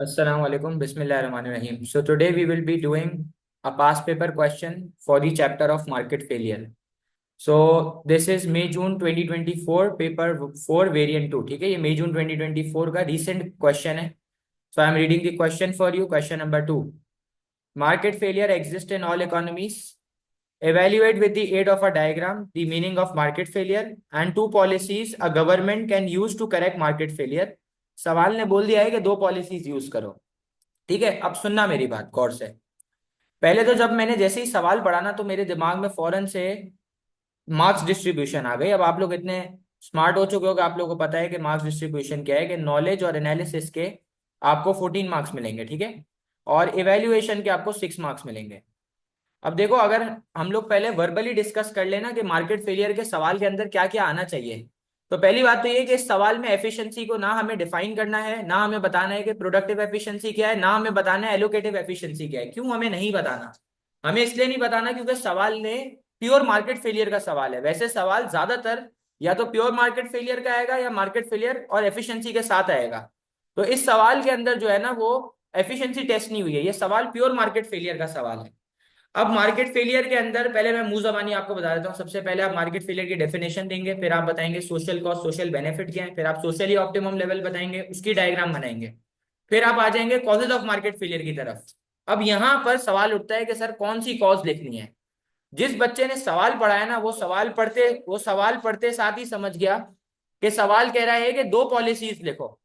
Assalamu alaikum. Bismillahirrahmanirrahim. So today we will be doing a past paper question for the chapter of market failure. So this is May June 2024 paper 4 variant 2. ठीक है, ये May June 2024 का recent question है. So I am reading the question for you. Question number 2. Market failure exists in all economies. Evaluate with the aid of a diagram the meaning of market failure and two policies a government can use to correct market failure. सवाल ने बोल दिया है कि दो policies use करो. ठीक है, अब सुनना मेरी बात गौर से. पहले तो जब मैंने जैसे ही सवाल पढ़ा ना तो मेरे दिमाग में फौरन से मार्क्स डिस्ट्रीब्यूशन आ गई. अब आप लोग इतने स्मार्ट हो चुके हो कि आप लोगों को पता है कि मार्क्स डिस्ट्रीब्यूशन क्या है, कि नॉलेज और एनालिसिस के आपको 14 मार्क्स मिलेंगे. ठीक है, और इवेल्युएशन के आपको 6 मार्क्स मिलेंगे. अब देखो, अगर हम लोग पहले वर्बली डिस्कस कर लेना कि मार्केट फेलियर के सवाल के अंदर क्या क्या आना चाहिए, तो पहली बात तो ये कि इस सवाल में एफिशिएंसी को ना हमें डिफाइन करना है, ना हमें बताना है कि प्रोडक्टिव एफिशिएंसी क्या है, ना हमें बताना है एलोकेटिव एफिशिएंसी क्या है. क्यों हमें नहीं बताना? हमें इसलिए नहीं बताना क्योंकि सवाल ने प्योर मार्केट फेलियर का सवाल है. वैसे सवाल ज्यादातर या तो प्योर मार्केट फेलियर का आएगा या मार्केट फेलियर और एफिशिएंसी के साथ आएगा. तो इस सवाल के अंदर जो है ना वो एफिशिएंसी टेस्ट नहीं हुई है, ये सवाल प्योर मार्केट फेलियर का सवाल है. अब मार्केट फेलियर के अंदर पहले मैं मुंह जबानी आपको बता देता हूँ. सबसे पहले आप मार्केट फेलियर की डेफिनेशन देंगे, फिर आप बताएंगे सोशल कॉस्ट सोशल बेनिफिट क्या है, फिर आप सोशली ऑप्टिमम लेवल बताएंगे, उसकी डायग्राम बनाएंगे, फिर आप आ जाएंगे कॉजेज ऑफ मार्केट फेलियर की तरफ. अब यहाँ पर सवाल उठता है कि सर कौन सी कॉज लिखनी है. जिस बच्चे ने सवाल पढ़ा है ना वो सवाल पढ़ते साथ ही समझ गया कि सवाल कह रहा है कि दो पॉलिसीज लिखो.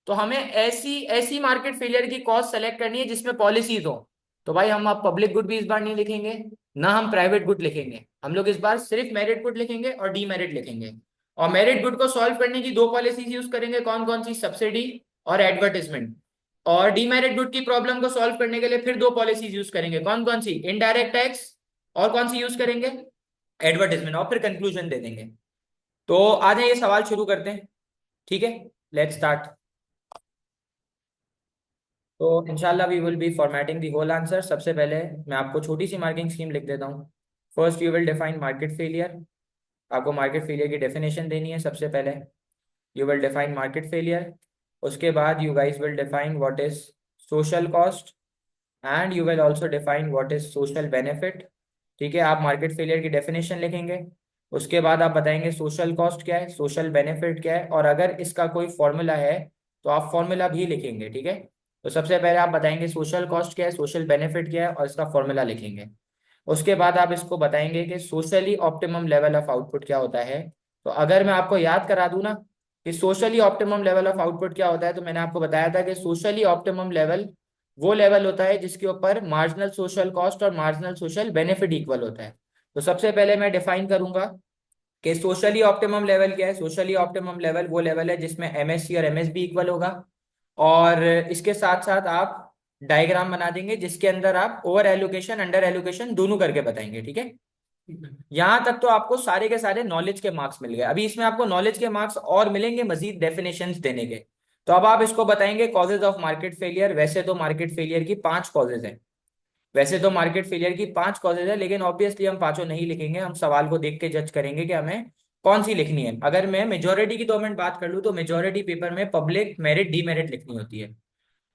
तो हमें ऐसी ऐसी मार्केट फेलियर की कॉज सेलेक्ट करनी है जिसमें पॉलिसीज हो. तो भाई हम आप पब्लिक गुड भी इस बार नहीं लिखेंगे, ना हम प्राइवेट गुड लिखेंगे. हम लोग इस बार सिर्फ मेरिट गुड लिखेंगे और डीमेरिट लिखेंगे. और मेरिट गुड को सॉल्व करने की दो पॉलिसीज यूज करेंगे. कौन कौन सी? सब्सिडी और एडवर्टिजमेंट. और डीमेरिट गुड की प्रॉब्लम को सॉल्व करने के लिए फिर दो पॉलिसीज यूज करेंगे. कौन कौन सी? Indirect tax. और कौन सी यूज करेंगे? एडवर्टिजमेंट. और फिर कंक्लूजन दे देंगे. तो आज ये सवाल शुरू करते हैं. ठीक है, लेट्स स्टार्ट. तो इंशाल्लाह we will be formatting the whole answer. सबसे पहले मैं आपको छोटी सी मार्किंग स्कीम लिख देता हूँ. First you will define market failure. आपको मार्केट फेलियर की डेफिनेशन देनी है. सबसे पहले you will define market failure. उसके बाद you guys will define what is social cost and you will also define what is social benefit. ठीक है, आप मार्केट फेलियर की डेफिनेशन लिखेंगे. उसके बाद आप बताएंगे सोशल कॉस्ट क्या है, सोशल बेनिफिट क्या है, और अगर इसका कोई फॉर्मूला है तो आप फॉर्मूला भी लिखेंगे. ठीक है, तो सबसे पहले आप बताएंगे सोशल कॉस्ट क्या है, सोशल बेनिफिट क्या है, और इसका फॉर्मूला लिखेंगे. उसके बाद आप इसको बताएंगे कि socially optimum level of output क्या होता है. तो अगर मैं आपको याद करा दूं ना कि socially optimum level of output क्या होता है, तो मैंने आपको बताया था कि सोशली ऑप्टिमम लेवल वो लेवल होता है जिसके ऊपर मार्जिनल सोशल कॉस्ट और मार्जिनल सोशल बेनिफिट इक्वल होता है. तो सबसे पहले मैं डिफाइन करूंगा कि सोशली ऑप्टिमम लेवल क्या है. सोशली ऑप्टिमम लेवल वो लेवल है जिसमें एमएससी और एमएसबी इक्वल होगा. और इसके साथ साथ आप डायग्राम बना देंगे जिसके अंदर आप ओवर एलोकेशन अंडर एलोकेशन दोनों करके बताएंगे. ठीक है, यहां तक तो आपको सारे के सारे नॉलेज के मार्क्स मिल गए. अभी इसमें आपको नॉलेज के मार्क्स और मिलेंगे मजीद डेफिनेशंस देने के. तो अब आप इसको बताएंगे कॉजेज ऑफ मार्केट फेलियर. वैसे तो मार्केट फेलियर की 5 कॉजेज हैं. वैसे तो मार्केट फेलियर की 5 कॉजेज है, लेकिन ऑब्वियसली हम पांचों नहीं लिखेंगे. हम सवाल को देख के जज करेंगे कि हमें कौन सी लिखनी है. अगर मैं मेजोरिटी की 2 मिनट बात कर लूँ तो मेजोरिटी पेपर में पब्लिक मेरिट डीमेरिट लिखनी होती है.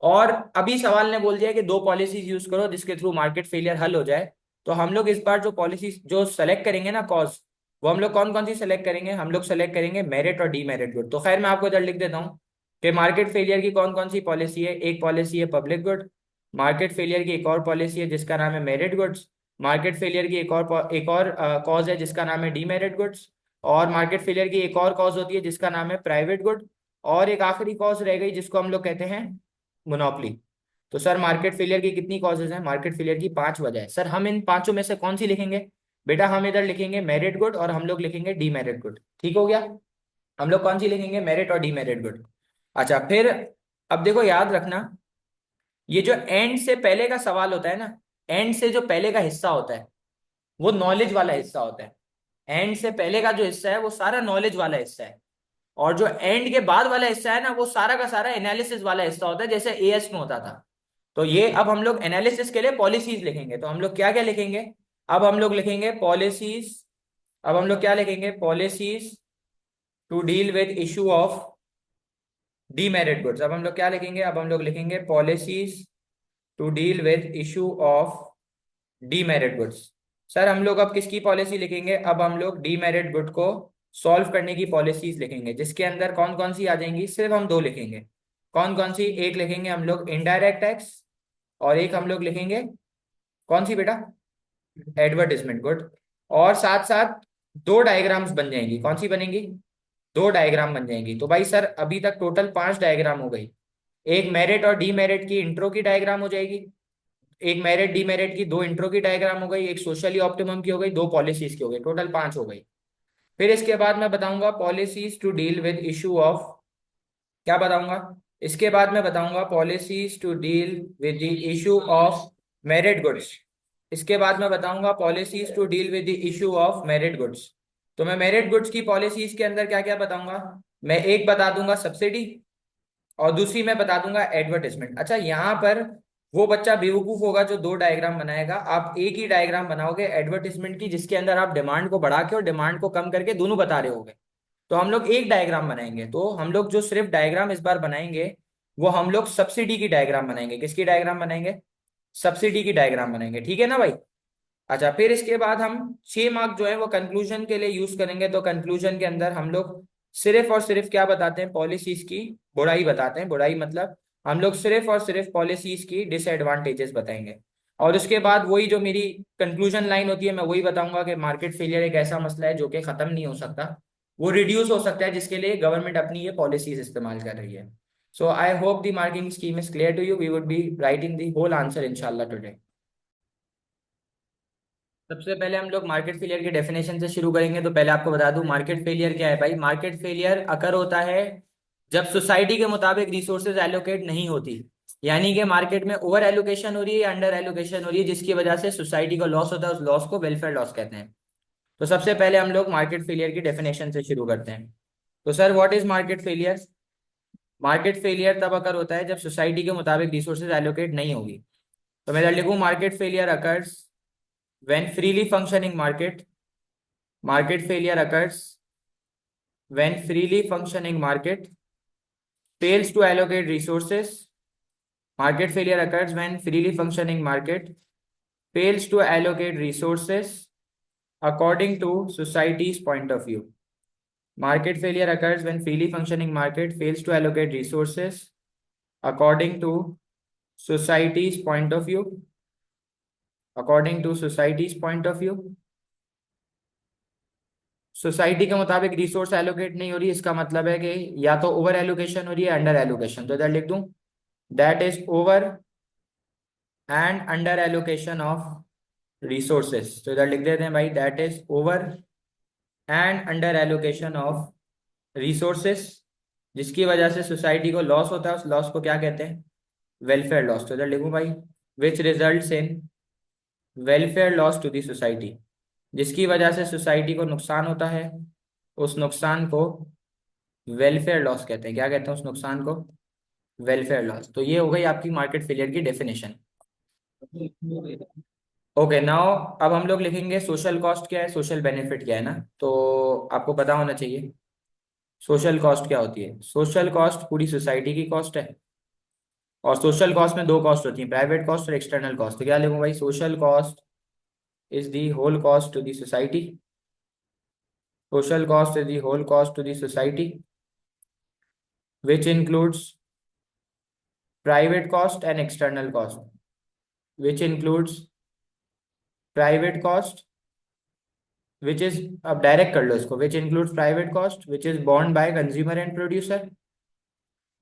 और अभी सवाल ने बोल दिया कि दो पॉलिसीज यूज करो जिसके थ्रू मार्केट फेलियर हल हो जाए. तो हम लोग इस बार जो पॉलिसी जो सेलेक्ट करेंगे ना कॉज, वो हम लोग कौन कौन सी सेलेक्ट करेंगे? हम लोग सेलेक्ट करेंगे मेरिट और डीमेरिट गुड. तो खैर मैं आपको इधर लिख देता हूँ कि मार्केट फेलियर की कौन कौन सी पॉलिसी है. एक पॉलिसी है पब्लिक गुड. मार्केट फेलियर की एक और पॉलिसी है जिसका नाम है मेरिट गुड्स. मार्केट फेलियर की एक और कॉज है जिसका नाम है डीमेरिट गुड्स. और मार्केट फेलियर की एक और कॉज होती है जिसका नाम है प्राइवेट गुड. और एक आखिरी कॉज रह गई जिसको हम लोग कहते हैं मोनोपली. तो सर मार्केट फेलियर की कितनी कॉजेज हैं? मार्केट फेलियर की 5 वजह है. सर हम इन पांचों में से कौन सी लिखेंगे? बेटा हम इधर लिखेंगे मेरिट गुड और हम लोग लिखेंगे डीमेरिट गुड. ठीक हो गया? हम लोग कौन सी लिखेंगे? मेरिट और डीमेरिट गुड. अच्छा, फिर अब देखो याद रखना, ये जो एंड से पहले का सवाल होता है ना, एंड से जो पहले का हिस्सा होता है वो नॉलेज वाला हिस्सा होता है. एंड से पहले का जो हिस्सा है वो सारा नॉलेज वाला हिस्सा है. और जो एंड के बाद वाला हिस्सा है ना वो सारा का सारा एनालिसिस वाला हिस्सा होता है, जैसे एएस में होता था. तो ये अब हम लोग एनालिसिस के लिए पॉलिसीज लिखेंगे. तो हम लोग क्या क्या लिखेंगे? अब हम लोग लिखेंगे पॉलिसीज. अब हम लोग क्या लिखेंगे? Policies to deal with issue of demerit goods. अब हम लोग क्या लिखेंगे, अब हम लोग लिखेंगे policies to deal with issue of demerit goods. Sir हम लोग अब किसकी पॉलिसी लिखेंगे, अब हम लोग डीमेरिट गुड को सॉल्व करने की पॉलिसीज लिखेंगे, जिसके अंदर कौन कौन सी आ जाएंगी, सिर्फ हम दो लिखेंगे। कौन कौन सी, एक लिखेंगे हम लोग इनडायरेक्ट टैक्स, और एक हम लोग लिखेंगे कौन सी बेटा, एडवर्टिजमेंट गुड। और साथ साथ दो डायग्राम्स बन जाएंगी, कौन सी बनेंगी, दो डायग्राम बन जाएंगी। तो भाई सर अभी तक टोटल 5 डायग्राम हो गई। एक मेरिट और डीमेरिट की इंट्रो की डायग्राम हो जाएगी, एक मेरिट डीमेरिट की दो इंट्रो की डायग्राम हो गई, एक सोशली ऑप्टिमम की हो गई, दो पॉलिसीज की हो गई, टोटल 5 हो गई। फिर इसके बाद मैं बताऊंगा policies to deal with issue of, क्या बताऊंगा, इसके बाद मैं बताऊंगा policies to deal with the issue of merit goods. इसके बाद मैं बताऊंगा policies to deal with the issue of merit goods. तो मैं मेरिट गुड्स की पॉलिसीज के अंदर क्या क्या बताऊंगा, मैं एक बता दूंगा सब्सिडी, और दूसरी मैं बता दूंगा एडवर्टिजमेंट। अच्छा यहाँ पर वो बच्चा बेवकूफ होगा जो दो डायग्राम बनाएगा, आप एक ही डायग्राम बनाओगे एडवर्टिजमेंट की, जिसके अंदर आप डिमांड को बढ़ा के और डिमांड को कम करके दोनों बता रहे होगे। तो हम लोग एक डायग्राम बनाएंगे, तो हम लोग जो सिर्फ डायग्राम इस बार बनाएंगे वो हम लोग सब्सिडी की डायग्राम बनाएंगे। किसकी डायग्राम बनाएंगे, सब्सिडी की डायग्राम बनाएंगे, ठीक है ना भाई। अच्छा फिर इसके बाद हम 6 मार्क जो है वो कंक्लूजन के लिए यूज करेंगे। तो कंक्लूजन के अंदर हम लोग सिर्फ और सिर्फ क्या बताते हैं, पॉलिसीज की बुराई बताते हैं। बुराई मतलब हम लोग सिर्फ और सिर्फ पॉलिसीज की डिसएडवांटेजेस बताएंगे। और उसके बाद वही जो मेरी कंक्लूजन लाइन होती है, मैं वही बताऊंगा कि मार्केट फेलियर एक ऐसा मसला है जो कि खत्म नहीं हो सकता, वो रिड्यूस हो सकता है, जिसके लिए गवर्नमेंट अपनी ये पॉलिसीज इस्तेमाल कर रही है। So I hope the marking scheme is clear to you. We would be writing the whole answer इंशाल्लाह टुडे। सबसे पहले हम लोग मार्केट फेलियर के डेफिनेशन से शुरू करेंगे। तो पहले आपको बता दूं मार्केट फेलियर क्या है भाई। मार्केट फेलियर अकर होता है जब सोसाइटी के मुताबिक रिसोर्सेज एलोकेट नहीं होती, यानी कि मार्केट में ओवर एलोकेशन हो रही है या अंडर एलोकेशन हो रही है, जिसकी वजह से सोसाइटी को लॉस होता है, उस लॉस को वेलफेयर लॉस कहते हैं। तो सबसे पहले हम लोग मार्केट फेलियर की डेफिनेशन से शुरू करते हैं। तो sir what is market failure. Market failure तब अकर होता है जब सोसाइटी के मुताबिक रिसोर्सेज एलोकेट नहीं होगी। तो मैं इधर लिखूं market failure occurs when freely functioning market failure occurs when freely functioning market fails to allocate resources. Market failure occurs when freely functioning market fails to allocate resources according to society's point of view. Market failure occurs when freely functioning market fails to allocate resources according to society's point of view. According to society's point of view, society के मुताबिक resource allocate नहीं हो रही, इसका मतलब है कि या तो ओवर एलोकेशन हो रही है, अंडर एलोकेशन। तो इधर लिख दूं that is over and under allocation of resources. तो इधर लिख देते हैं भाई that is over and under allocation of resources, जिसकी वजह से सोसाइटी को लॉस होता है, उस लॉस को क्या कहते हैं, वेलफेयर लॉस। तो इधर लिखूं भाई which results in welfare loss to the society, जिसकी वजह से सोसाइटी को नुकसान होता है, उस नुकसान को वेलफेयर लॉस कहते हैं। क्या कहते हैं उस नुकसान को, वेलफेयर लॉस। तो ये हो गई आपकी मार्केट फेलियर की डेफिनेशन। ओके नाउ अब हम लोग लिखेंगे सोशल कॉस्ट क्या है, सोशल बेनिफिट क्या है ना। तो आपको पता होना चाहिए सोशल कॉस्ट क्या होती है। सोशल कॉस्ट पूरी सोसाइटी की कॉस्ट है, और सोशल कॉस्ट में दो कॉस्ट होती है, प्राइवेट कॉस्ट और एक्सटर्नल कॉस्ट। तो क्या लिखूं भाई, social cost is the whole cost to the society. Social cost is the whole cost to the society which includes private cost and external cost, which includes private cost which is, अब direct कर लो इसको, which includes private cost which is borne by consumer and producer,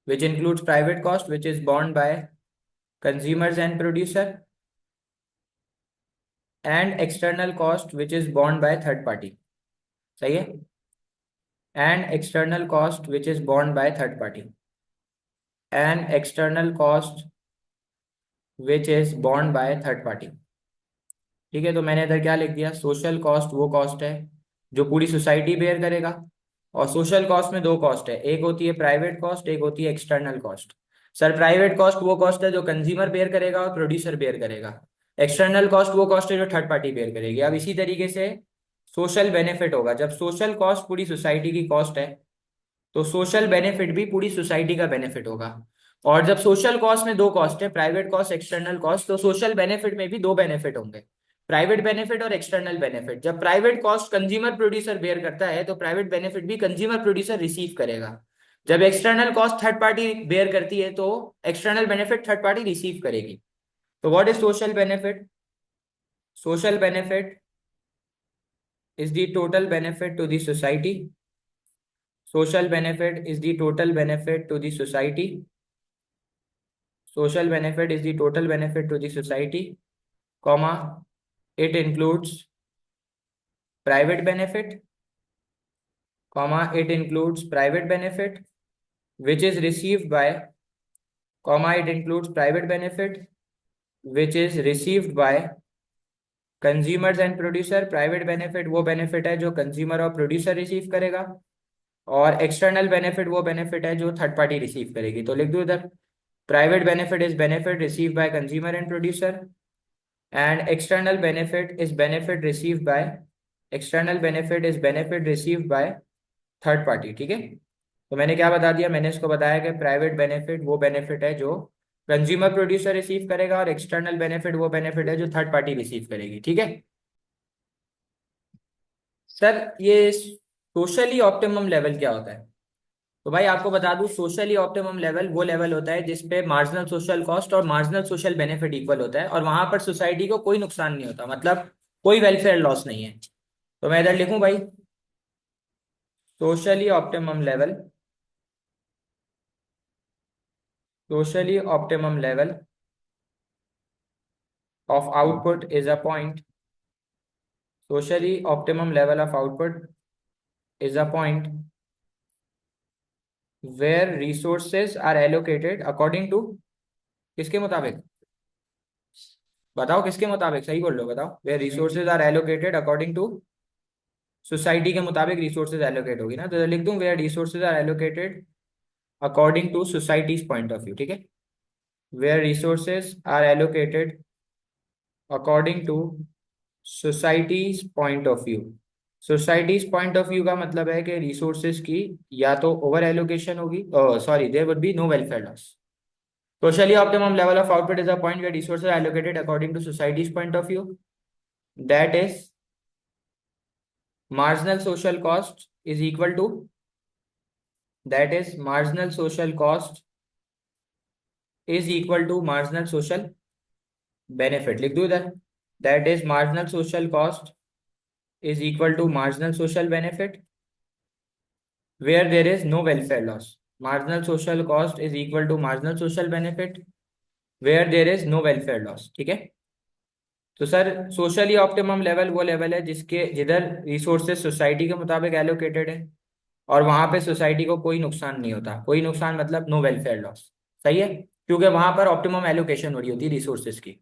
which includes private cost which is borne by consumers and producer, and external cost which is borne by third party। सही है, and external cost which is borne by third party, and external cost which is borne by third party। ठीक है, तो मैंने इधर क्या लिख दिया, सोशल कॉस्ट वो कॉस्ट है जो पूरी सोसाइटी बेयर करेगा। और सोशल कॉस्ट में दो कॉस्ट है, एक होती है प्राइवेट कॉस्ट, एक होती है external cost. Sir private cost वो कॉस्ट है जो कंज्यूमर बेयर करेगा और प्रोड्यूसर बेयर करेगा, एक्सटर्नल कॉस्ट वो कॉस्ट है जो थर्ड पार्टी बेयर करेगी। अब इसी तरीके से सोशल बेनिफिट होगा जब सोशल कॉस्ट पूरी सोसाइटी की कॉस्ट है, तो सोशल बेनिफिट भी पूरी सोसाइटी का बेनिफिट होगा। और जब सोशल कॉस्ट में दो कॉस्ट है, प्राइवेट कॉस्ट, एक्सटर्नल कॉस्ट, तो सोशल बेनिफिट में भी दो बेनिफिट होंगे, प्राइवेट बेनिफिट और एक्सटर्नल बेनिफिट। जब private cost consumer producer bear करता है तो प्राइवेट बेनिफिट भी कंज्यूमर प्रोड्यूसर रिसीव करेगा। जब external cost third party bear करती है तो external benefit third party receive करेगी। तो what is social benefit? Social benefit is the total benefit to the society. Social benefit is the total benefit to the society. Social benefit is the total benefit to the society, comma, it includes private benefit, comma, it includes private benefit, which is received by, comma, it includes private benefit, which is received by consumers and producer. Private benefit वो benefit है जो consumer और producer receive करेगा, और external benefit वो benefit है जो third party receive करेगी। तो लिख दो इधर, private benefit is benefit receive by consumer and producer, and external benefit is benefit receive by, external benefit is benefit receive by third party. ठीक है, तो मैंने क्या बता दिया? मैंने इसको बताया कि प्राइवेट बेनिफिट वो बेनिफिट है जो कंज्यूमर प्रोड्यूसर रिसीव करेगा, और एक्सटर्नल बेनिफिट वो बेनिफिट है जो थर्ड पार्टी रिसीव करेगी। ठीक है सर, ये सोशली ऑप्टिमम लेवल क्या होता है? तो भाई आपको बता दूं, सोशली ऑप्टिमम लेवल वो लेवल होता है जिसपे मार्जिनल सोशल कॉस्ट और मार्जिनल सोशल बेनिफिट इक्वल होता है, और वहां पर सोसाइटी को कोई नुकसान नहीं होता, मतलब कोई वेलफेयर लॉस नहीं है। तो मैं इधर लिखूं भाई, socially optimum level, socially optimum level of output is a point, socially optimum level of output is a point where resources are allocated according to, किसके मुताबिक? बताओ किसके मुताबिक, सही बोल लो, बताओ। Where resources are allocated according to, society के मुताबिक रिसोर्सेज एलोकेट होगी ना, तो लिख दूं where resources are allocated according to society's point of view. ठीक है, where resources are allocated according to society's point of view. Society's point of view का मतलब है कि रिसोर्सेज की या तो ओवर एलोकेशन होगी, sorry, there would be no welfare loss. Socially optimum level of output is a point where resources are allocated according to society's point of view, that is marginal social cost is equal to, that is marginal social cost is equal to marginal social benefit। लिख दो इधर, that is marginal social cost is equal to marginal social benefit where there is no welfare loss। marginal social cost is equal to marginal social benefit where there is no welfare loss। ठीक है, तो sir socially optimum level वो level है जिसके जिधर resources society के मुताबिक allocated है, और वहां पे सोसाइटी को कोई नुकसान नहीं होता। कोई नुकसान मतलब नो वेलफेयर लॉस। सही है, क्योंकि वहां पर ऑप्टिमम एलोकेशन हो रही होती है रिसोर्सेज की।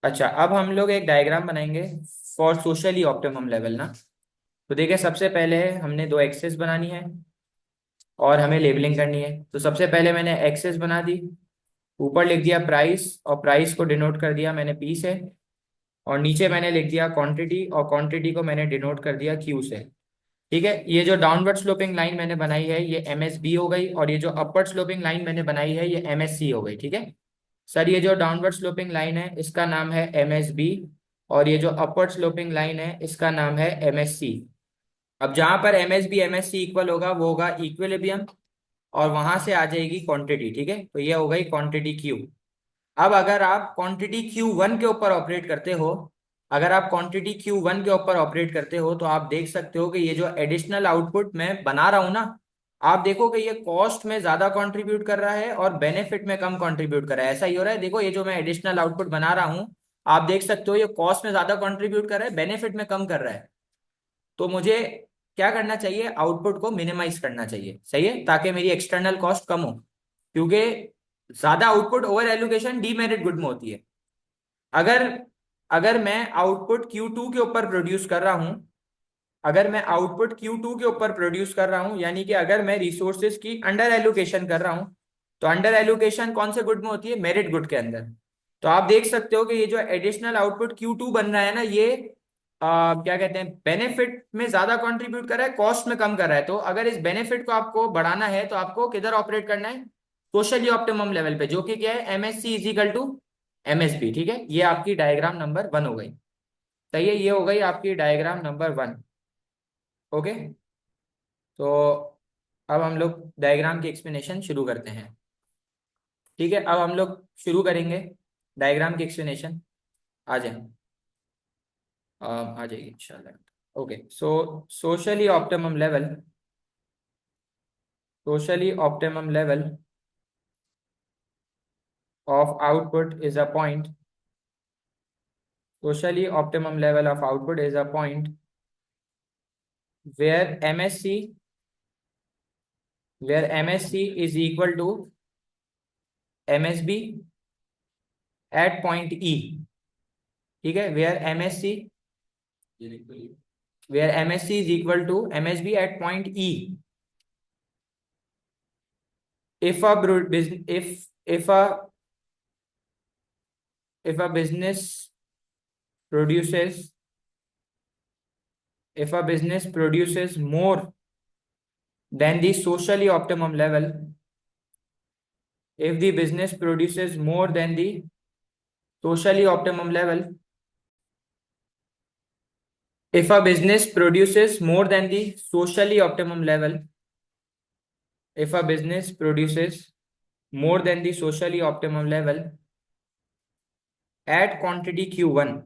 अच्छा, अब हम लोग एक डायग्राम बनाएंगे फॉर सोशली ऑप्टिमम लेवल ना। तो देखिए, सबसे पहले हमने दो एक्सेस बनानी है और हमें लेबलिंग करनी है। तो सबसे पहले मैंने एक्सेस बना दी, ऊपर लिख दिया प्राइस, और प्राइस को डिनोट कर दिया मैंने पी से, और नीचे मैंने लिख दिया क्वांटिटी, और क्वांटिटी को मैंने डिनोट कर दिया क्यू से। ठीक है, ये जो डाउनवर्ड स्लोपिंग लाइन मैंने बनाई है ये एमएसबी हो गई, और ये जो अपवर्ड स्लोपिंग लाइन मैंने बनाई है ये एमएससी हो गई। ठीक है सर, ये जो डाउनवर्ड स्लोपिंग लाइन है इसका नाम है एमएसबी, और ये जो अपवर्ड स्लोपिंग लाइन है इसका नाम है एमएससी। अब जहां पर एमएसबी एमएससी इक्वल होगा वो होगा इक्विलिब्रियम, और वहां से आ जाएगी क्वांटिटी। ठीक है, तो ये हो गई क्वांटिटी क्यू। अब अगर आप क्वांटिटी Q1 के ऊपर ऑपरेट करते हो, अगर आप क्वांटिटी Q1 के ऊपर ऑपरेट करते हो तो आप देख सकते हो कि ये जो एडिशनल आउटपुट मैं बना रहा हूं ना, आप देखो कि ये कॉस्ट में ज्यादा कंट्रीब्यूट कर रहा है और बेनिफिट में कम कंट्रीब्यूट कर रहा है। ऐसा ही हो रहा है, देखो ये जो मैं एडिशनल आउटपुट बना रहा हूं, आप देख सकते हो ये कॉस्ट में ज्यादा कंट्रीब्यूट कर रहा है, बेनिफिट में कम कर रहा है। तो मुझे क्या करना चाहिए? आउटपुट को मिनिमाइज करना चाहिए, सही है, ताकि मेरी एक्सटर्नल कॉस्ट कम हो, क्योंकि ज्यादा output over allocation demerit good में होती है। अगर अगर मैं आउटपुट Q2 के ऊपर प्रोड्यूस कर रहा हूं, अगर मैं आउटपुट Q2 के ऊपर प्रोड्यूस कर रहा हूं, यानी कि अगर मैं रिसोर्सेज की अंडर एलोकेशन कर रहा हूं, तो अंडर एलोकेशन कौन से गुड में होती है? मेरिट गुड के अंदर। तो आप देख सकते हो कि ये जो एडिशनल आउटपुट Q2 बन रहा है ना, ये क्या कहते हैं, बेनिफिट में ज्यादा कंट्रीब्यूट कर रहा है, कॉस्ट में कम कर रहा है। तो अगर इस बेनिफिट को आपको बढ़ाना है तो आपको किधर ऑपरेट करना है, सोशली ऑप्टिमम लेवल पे, जो कि क्या है, MSC is equal to MSB. ठीक है, ये आपकी डायग्राम नंबर 1 हो गई। सही है, ये हो गई आपकी डायग्राम नंबर 1। ओके, तो अब हम लोग डायग्राम की एक्सप्लेनेशन शुरू करते हैं। ठीक है, अब हम लोग शुरू करेंगे डायग्राम की एक्सप्लेनेशन। आ जाए, आ जाएगी इंशाल्लाह। Okay, so socially optimum level of output is a point. Socially optimum level of output is a point where MSC is equal to MSB at point E. ठीक है, where MSC is equal to MSB at point E. If a if a business produces more than the socially optimum level, if the business produces more than the socially optimum level, if a business produces more than the socially optimum level, if a business produces more than the socially optimum level at quantity Q1,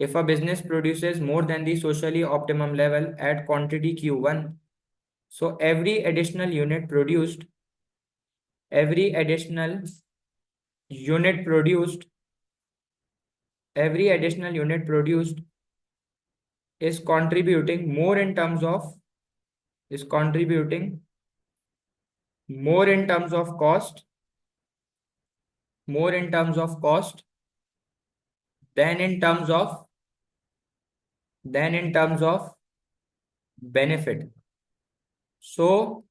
if a business produces more than the socially optimum level at quantity Q1, so every additional unit produced, every additional unit produced is contributing more in terms of, is contributing more in terms of cost, more in terms of cost than in terms of, than in terms of benefit. So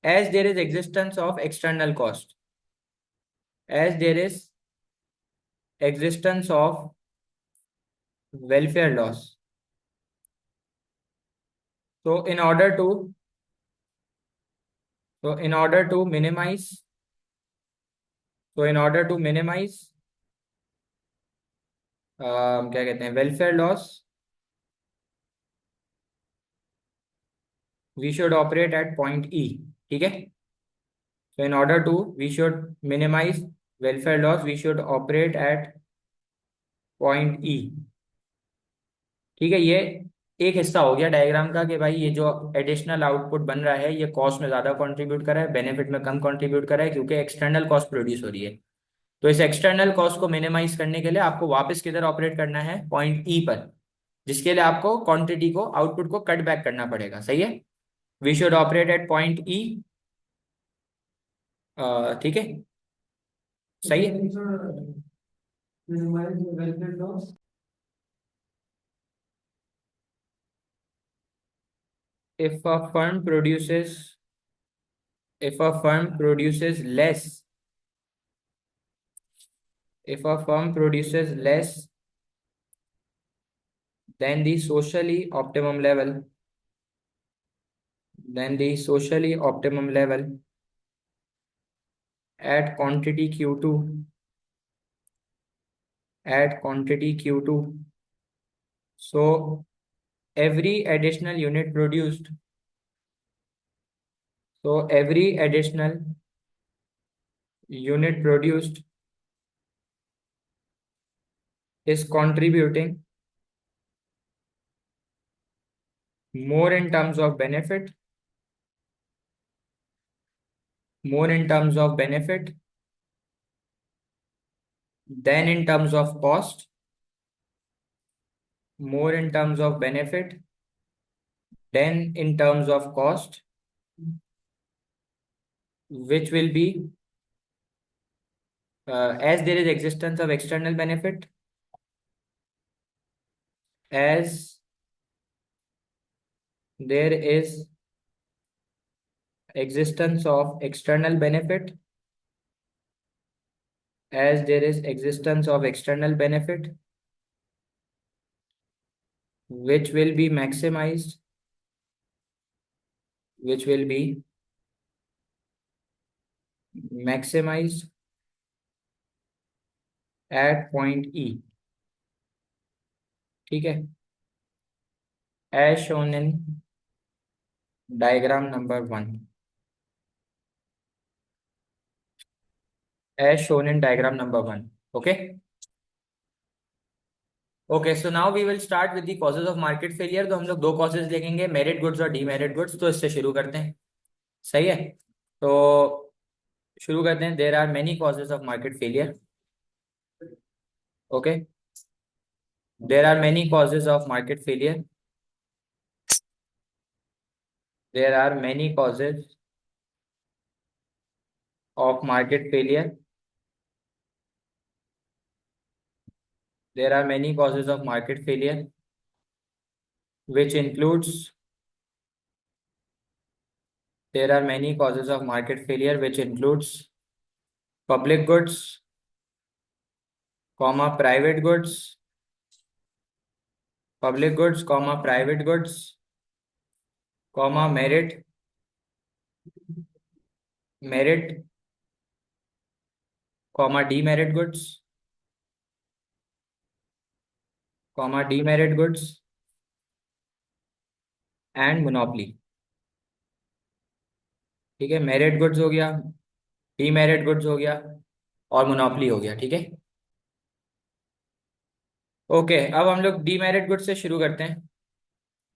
as there is existence of external cost, as there is existence of welfare loss, so in order to minimize, क्या कहते हैं, welfare loss, we should operate at point E. ठीक है, so in order to, we should minimize welfare loss, we should operate at point E। ठीक है, ये एक हिस्सा हो गया डायग्राम का कि भाई ये जो एडिशनल आउटपुट बन रहा है ये कॉस्ट में ज़्यादा कंट्रीब्यूट कर रहा है, बेनिफिट में कम कंट्रीब्यूट कर रहा है, क्योंकि एक्सटर्नल कॉस्ट प्रोड्यूस हो रही है। तो इस एक्सटर्नल कॉस्ट को मिनिमाइज करने के लिए आपको वापस किधर ऑपरेट करना है, पॉइंट ई पर, जिसके लिए आपको क्वांटिटी को, आउटपुट को कट बैक करना पड़ेगा। सही है, we should operate at point E. ठीक है, सही है। if a firm produces if a firm produces less if a firm produces less than the socially optimum level, at quantity q2, so every additional unit produced, so every additional unit produced is contributing more in terms of benefit, more in terms of benefit than in terms of cost, more in terms of benefit than in terms of cost, which will be, as there is existence of external benefit, as there is existence of external benefit, as there is existence of external benefit, which will be maximized, which will be maximized at point E. ठीक है, as shown in diagram number 1, as shown in diagram number 1. Okay. Okay, so now we will start with the causes of market failure. तो हम लोग दो causes देखेंगे, merit goods और demerit goods. तो इससे शुरू करते हैं, सही है। तो शुरू करते हैं। There are many causes of market failure. Okay, there are many causes of market failure. There are many causes of market failure. There are many causes of market failure which includes, there are many causes of market failure which includes public goods, comma private goods, public goods, comma private goods, comma merit, comma demerit goods, comma demerit goods and monopoly. ठीक है, merit goods हो गया, demerit goods हो गया और monopoly हो गया। ठीक है, ओके। अब हम लोग डीमेरिट गुड्स से शुरू करते हैं।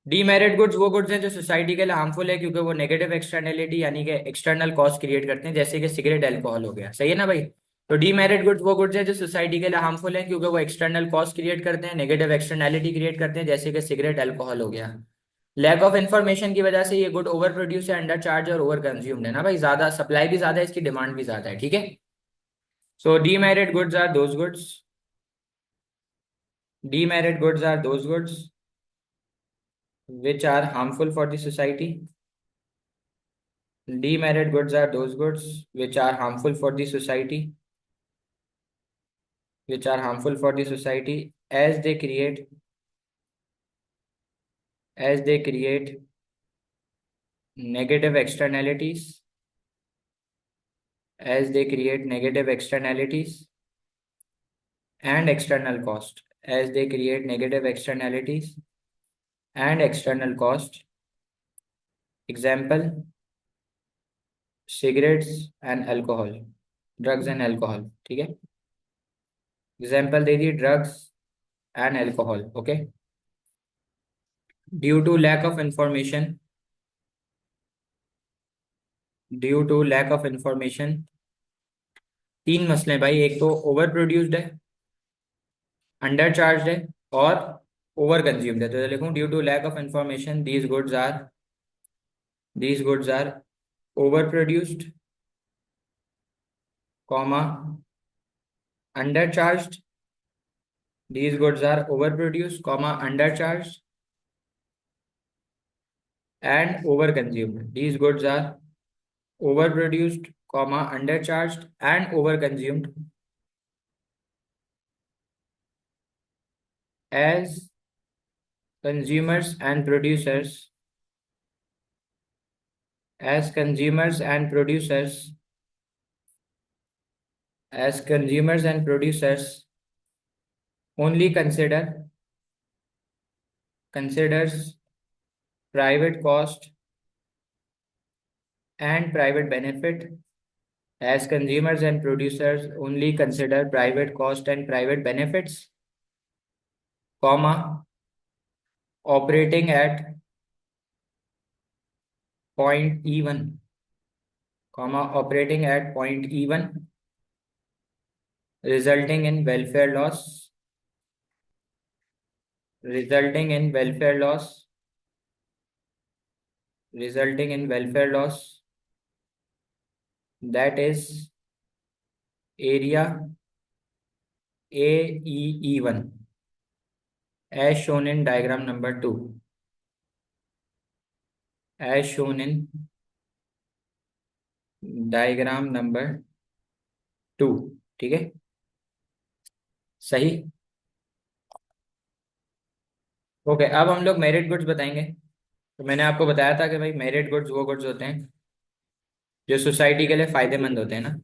डीमेरिट गुड्स वो गुड्स हैं जो सोसाइटी के लिए हार्मफुल है क्योंकि वो नेगेटिव एक्सटर्नैलिटी यानी कि एक्सटर्नल कॉस्ट क्रिएट करते हैं, जैसे कि सिगरेट, अल्कोहल हो गया। सही है ना भाई। तो डीमेरिट गुड्स वो गुड्स हैं जो सोसाइटी के लिए हार्मफुल है क्योंकि वो एक्सटर्नल कॉस्ट क्रिएट करते हैं, नेगेटिव एक्सटर्नैलिटी क्रिएट करते हैं, जैसे कि सिगरेट, अल्कोहल हो गया। लैक ऑफ इन्फॉर्मेशन की वजह से ये गुड ओवर प्रोड्यूस है, अंडर चार्ज और ओवर कंज्यूम्ड है ना भाई। ज्यादा सप्लाई भी ज्यादा है, इसकी डिमांड भी ज्यादा है। ठीक है, so demerit goods are those goods, demerit goods are those goods which are harmful for the society. Demerit goods are those goods which are harmful for the society, which are harmful for the society as they create negative externalities, as they create negative externalities and external cost, as they create negative externalities and external cost. Example, cigarettes and alcohol, drugs and alcohol। ठीक है, example दे दी, drugs and alcohol. Okay, due to lack of information, due to lack of information तीन मसले हैं भाई। एक तो ओवर प्रोड्यूस्ड है, अंडर चार्ज है और ओवर कंज्यूम्ड है। तो लिखूं, due to lack of information these goods are over produced, comma under charge. These goods are over produced, comma under charge and over consumed. These goods are overproduced, comma undercharged and overconsumed as consumers and producers, as consumers and producers, as consumers and producers only considers private cost and private benefit, as consumers and producers only consider private cost and private benefits, comma operating at point E1, comma operating at point E1, resulting in welfare loss, resulting in welfare loss, resulting in welfare loss, that is area AEE1 as shown in diagram number 2, as shown in diagram number 2। ठीक है, सही। Okay, अब हम लोग merit goods बताएंगे। तो मैंने आपको बताया था कि भाई मेरिट गुड्स वो गुड्स होते हैं जो सोसाइटी के लिए फायदेमंद होते हैं ना।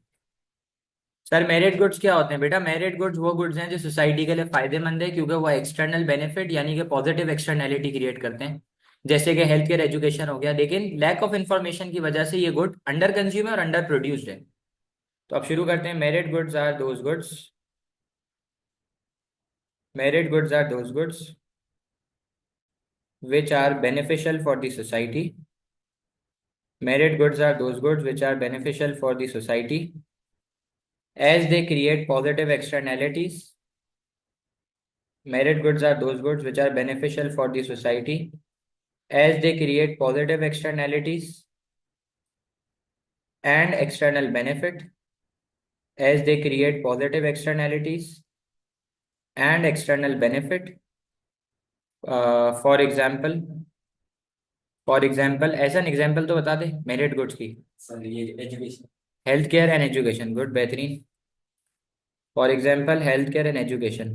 सर मेरिट गुड्स क्या होते हैं बेटा? मेरिट गुड्स वो गुड्स हैं जो सोसाइटी के लिए फायदेमंद है क्योंकि वो एक्सटर्नल बेनिफिट यानी कि पॉजिटिव एक्सटर्नैलिटी क्रिएट करते हैं। जैसे कि हेल्थ केयर, एजुकेशन हो गया, लेकिन लैक ऑफ इंफॉर्मेशन की वजह से ये गुड अंडर कंज्यूम है और अंडर प्रोड्यूस्ड है। तो अब शुरू करते हैं। Merit goods are those goods, merit goods are those goods which are beneficial for the society. Merit goods are those goods which are beneficial for the society as they create positive externalities. Merit goods are those goods which are beneficial for the society as they create positive externalities and external benefit, as they create positive externalities and external benefit. For example ऐसा example तो बता दे merit goods की। Sir ये education, health care and education, good, बेहतरीन। For example health care and education,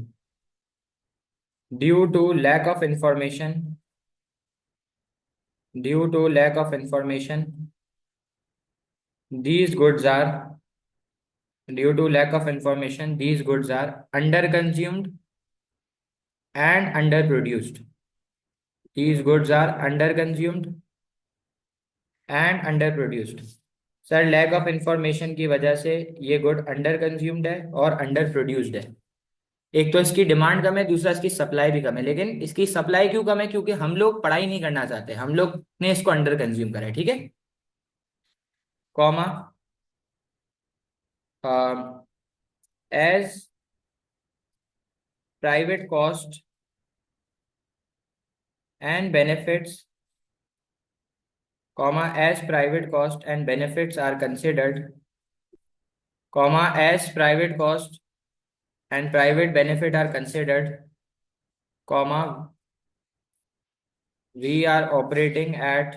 due to lack of information, due to lack of information these goods are, due to lack of information these goods are under consumed and under produced. These goods are under consumed and under produced. Sir lack of information की वजह से ये good under consumed है और under produced है। एक तो इसकी डिमांड कम है, दूसरा इसकी सप्लाई भी कम है। लेकिन इसकी सप्लाई क्यों कम है? क्योंकि हम लोग पढ़ाई नहीं करना चाहते, हम लोग ने इसको अंडर कंज्यूम करा है। ठीक है, comma, as private cost and benefits, comma, as private cost and benefits are considered, comma, as private cost and private benefit are considered, comma, we are operating at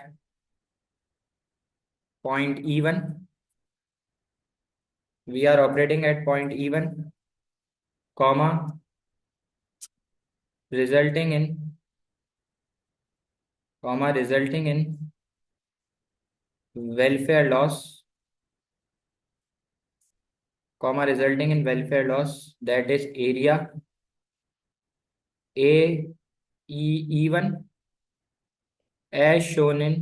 point even, we are operating at point even, comma, resulting in, comma, resulting in welfare loss, comma, resulting in welfare loss, that is area A E even as shown in,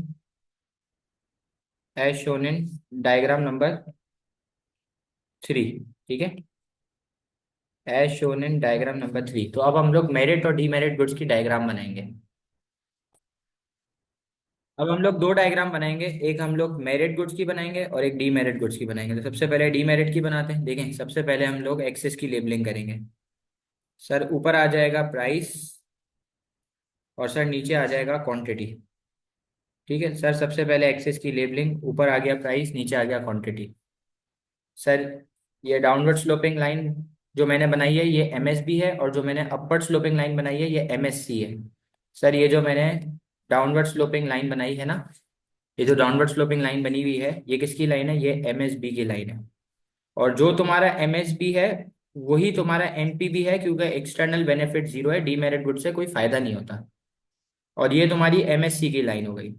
as shown in diagram number 3। ठीक है, as shown in diagram number 3। तो अब हम लोग merit और demerit goods की diagram बनाएंगे। अब हम लोग दो डायग्राम बनाएंगे, एक हम लोग मेरिट गुड्स की बनाएंगे और एक डीमेरिट गुड्स की बनाएंगे। तो सबसे पहले डीमेरिट की बनाते हैं। देखें, सबसे पहले हम लोग एक्सेस की लेबलिंग करेंगे। सर ऊपर आ जाएगा प्राइस और सर नीचे आ जाएगा क्वांटिटी। ठीक है सर, सबसे पहले एक्सेस की लेबलिंग, ऊपर आ गया प्राइस, नीचे आ गया क्वांटिटी। सर ये डाउनवर्ड स्लोपिंग लाइन जो मैंने बनाई है ये एमएसबी है और जो मैंने अपवर्ड स्लोपिंग लाइन बनाई है ये एमएससी है। सर ये जो मैंने डाउनवर्ड स्लोपिंग लाइन बनाई है ना, ये जो डाउनवर्ड स्लोपिंग लाइन बनी हुई है ये किसकी लाइन है? ये एमएसबी की लाइन है। और जो तुम्हारा एमएसबी है वही तुम्हारा एमपीबी है, क्योंकि एक्सटर्नल बेनिफिट जीरो है, डीमेरिट गुड से कोई फायदा नहीं होता। और ये तुम्हारी एमएससी की लाइन हो गई।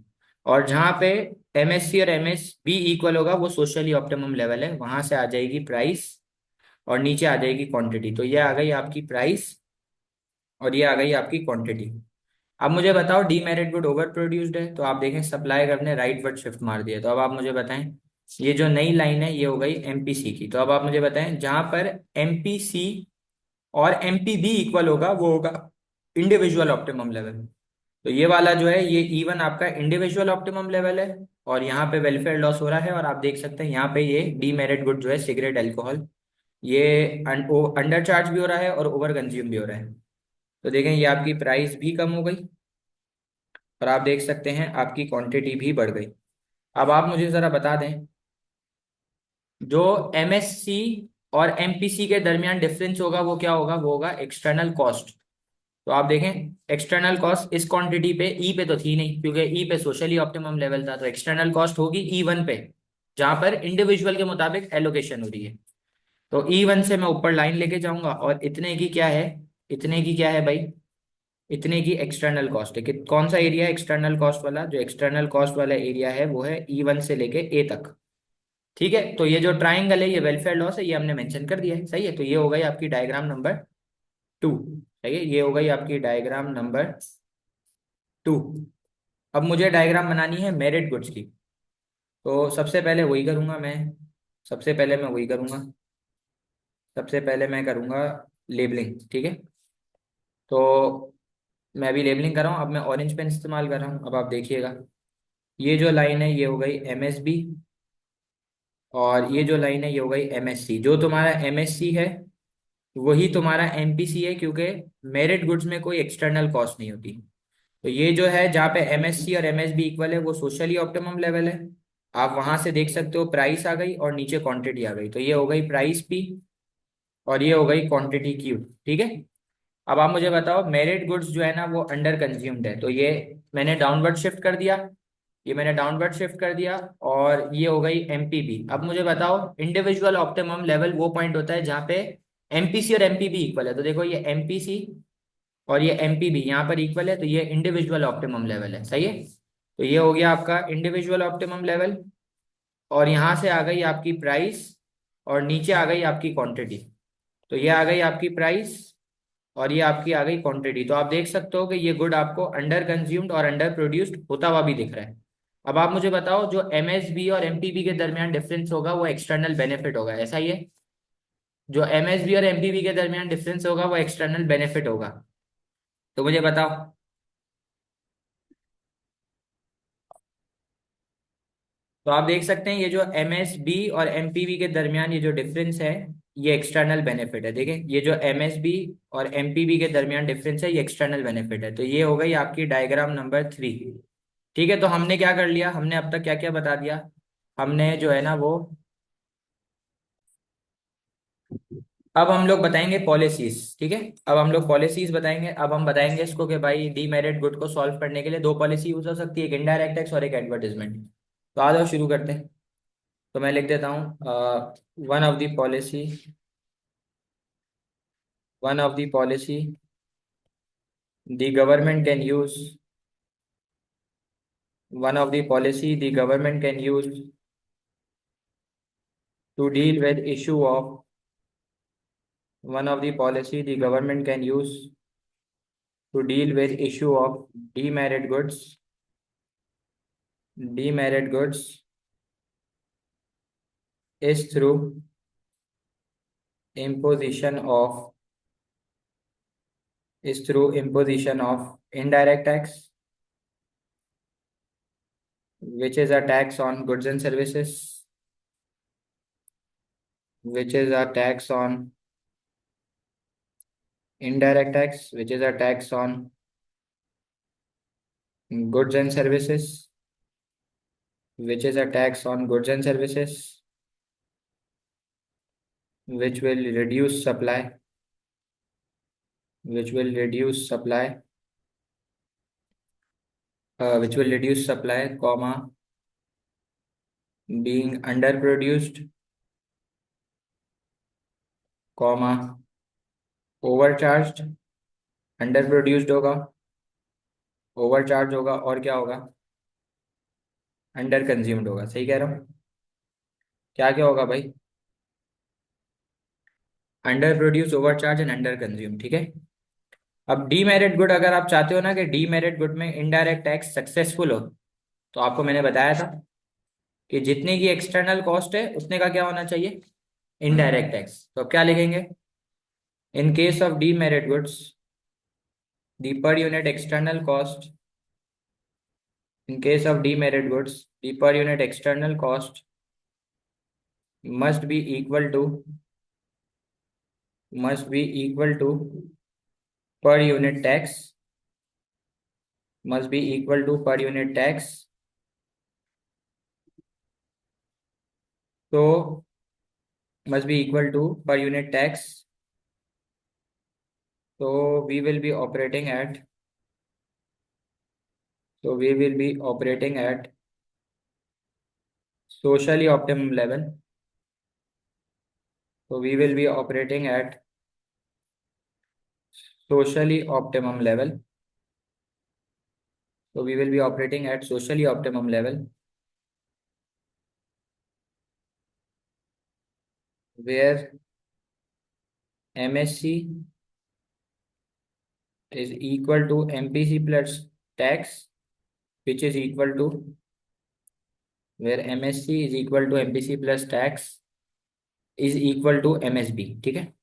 और जहाँ पे एमएससी और एमएसबी इक्वल होगा वो सोशली ऑप्टिमम लेवल है, वहां से आ जाएगी प्राइस और नीचे आ जाएगी क्वांटिटी। तो ये आ गई आपकी प्राइस और ये आ गई आपकी क्वांटिटी। अब मुझे बताओ डीमेरिट गुड ओवर प्रोड्यूस्ड है, तो आप देखें सप्लाई करने राइट वर्ड शिफ्ट मार दिया। तो अब आप मुझे बताएं, ये जो नई लाइन है ये हो गई एमपीसी की। तो अब आप मुझे बताएं जहां पर एमपीसी और एमपीबी इक्वल होगा वो होगा इंडिविजुअल ऑप्टिमम लेवल। तो ये वाला जो है ये इवन आपका इंडिविजुअल ऑप्टिमम लेवल है और यहाँ पे वेलफेयर लॉस हो रहा है। और आप देख सकते हैं यहाँ पे ये डीमेरिट गुड जो है सिगरेट, अल्कोहल, ये अंडर चार्ज भी हो रहा है और ओवर कंज्यूम भी हो रहा है। तो देखें ये आपकी प्राइस भी कम हो गई और आप देख सकते हैं आपकी क्वांटिटी भी बढ़ गई। अब आप मुझे ज़रा बता दें जो एमएससी और एमपीसी के दरमियान डिफरेंस होगा वो क्या होगा? वो होगा एक्सटर्नल कॉस्ट। तो आप देखें एक्सटर्नल कॉस्ट इस क्वांटिटी पे ई पे तो थी नहीं, क्योंकि ई पे सोशली ऑप्टिमम लेवल था। तो एक्सटर्नल कॉस्ट होगी ई1 पे, जहां पर इंडिविजुअल के मुताबिक एलोकेशन हो रही है। तो ई1 से मैं ऊपर लाइन लेके जाऊंगा और इतने की क्या है, इतने की क्या है भाई? इतने की एक्सटर्नल कॉस्ट है कि कौन सा एरिया है एक्सटर्नल कॉस्ट वाला, जो एक्सटर्नल कॉस्ट वाला एरिया है वो है E1 से लेके ए तक। ठीक है, तो ये जो ट्राइंगल है ये वेलफेयर लॉस है, ये हमने मेंशन कर दिया है। सही है, तो ये हो गई आपकी डायग्राम नंबर 2। सही है, ये हो गई आपकी डायग्राम नंबर 2। अब मुझे डायग्राम बनानी है मेरिट गुड्स की। तो सबसे पहले वही करूंगा मैं, सबसे पहले मैं वही करूंगा, सबसे पहले मैं करूंगा लेबलिंग। ठीक है, तो मैं अभी लेबलिंग कर रहा हूँ। अब मैं ऑरेंज पेन इस्तेमाल कर रहा हूँ। अब आप देखिएगा, ये जो लाइन है ये हो गई MSB, और ये जो लाइन है ये हो गई MSC। जो तुम्हारा MSC है वही तुम्हारा MPC है, क्योंकि मेरिट गुड्स में कोई एक्सटर्नल कॉस्ट नहीं होती। तो ये जो है जहाँ पे MSC और MSB इक्वल है वो सोशली ऑप्टिमम लेवल है। आप वहां से देख सकते हो प्राइस आ गई और नीचे क्वांटिटी आ गई, तो ये हो गई प्राइस P और ये हो गई क्वांटिटी Q। ठीक है, अब आप मुझे बताओ मेरिट गुड्स जो है ना वो अंडर कंज्यूम्ड है, तो ये मैंने डाउनवर्ड शिफ्ट कर दिया, ये मैंने डाउनवर्ड शिफ्ट कर दिया, और ये हो गई MPB। अब मुझे बताओ इंडिविजुअल ऑप्टिमम लेवल वो पॉइंट होता है जहाँ पे MPC और MPB इक्वल है। तो देखो ये MPC और ये MPB यहाँ पर इक्वल है, तो ये इंडिविजुअल ऑप्टिमम लेवल है। सही है, तो ये हो गया आपका इंडिविजुअल ऑप्टिमम लेवल, और यहाँ से आ गई आपकी प्राइस और नीचे आ गई आपकी क्वांटिटी। तो ये आ गई आपकी प्राइस और ये आपकी आ गई क्वांटिटी। तो आप देख सकते हो कि ये गुड आपको अंडर कंज्यूम्ड और अंडर प्रोड्यूस्ड होता हुआ भी दिख रहा है। अब आप मुझे बताओ जो MSB और MPB के दरमियान डिफरेंस होगा वो एक्सटर्नल बेनिफिट होगा, ऐसा ही है? जो MSB और MPB के दरमियान डिफरेंस होगा वो एक्सटर्नल बेनिफिट होगा। तो मुझे बताओ। तो आप देख सकते हैं ये जो MSB और MPB के दरमियान ये जो डिफरेंस है ये एक्सटर्नल बेनिफिट है। देखिए ये जो MSB और MPB के दरमियान डिफरेंस है ये एक्सटर्नल बेनिफिट है। तो ये हो गई आपकी डायग्राम नंबर 3। ठीक है, तो हमने क्या कर लिया, हमने अब तक क्या क्या बता दिया। हमने जो है ना वो, अब हम लोग बताएंगे पॉलिसीज। ठीक है, अब हम लोग पॉलिसीज बताएंगे। अब हम बताएंगे इसको कि भाई डीमेरिट गुड को सॉल्व करने के लिए दो पॉलिसी यूज हो सकती है, एक इनडायरेक्ट टैक्स और एक एडवर्टाइजमेंट। तो आ जाओ शुरू करते हैं। तो मैं लिख देता हूँ one of the policy, one of the policy the government can use, one of the policy the government can use to deal with issue of, one of the policy the government can use to deal with issue of demerit goods, demerit goods is through imposition of, is through imposition of indirect tax, which is a tax on goods and services, which is a tax on indirect tax, which is a tax on goods and services, which is a tax on goods and services, which will reduce supply, which will reduce supply, which will reduce supply, comma, being underproduced, comma, overcharged, underproduced होगा, overcharge होगा, और क्या होगा, under consumed होगा। सही कह रहा हूँ? क्या क्या होगा भाई? Under produce, overcharge and under consume. ठीक है, अब डीमेरिट गुड अगर आप चाहते हो ना कि डीमेरिट गुड में इनडायरेक्ट टैक्स सक्सेसफुल हो, तो आपको मैंने बताया था कि जितने की एक्सटर्नल कॉस्ट है उतने का क्या होना चाहिए, इनडायरेक्ट टैक्स। तो अब क्या लिखेंगे, इन case of demerit goods the per unit external cost, in case of demerit goods the per unit external cost must be equal to, must be equal to per unit tax, must be equal to per unit tax। तो must be equal to per unit tax, so we will be operating at, so we will be operating at socially optimum level, so we will be operating at socially optimum level। So we will be operating at socially optimum level where MSC is equal to MPC plus tax, which is equal to where MSC is equal to MPC plus tax is equal to MSB. ठीक है,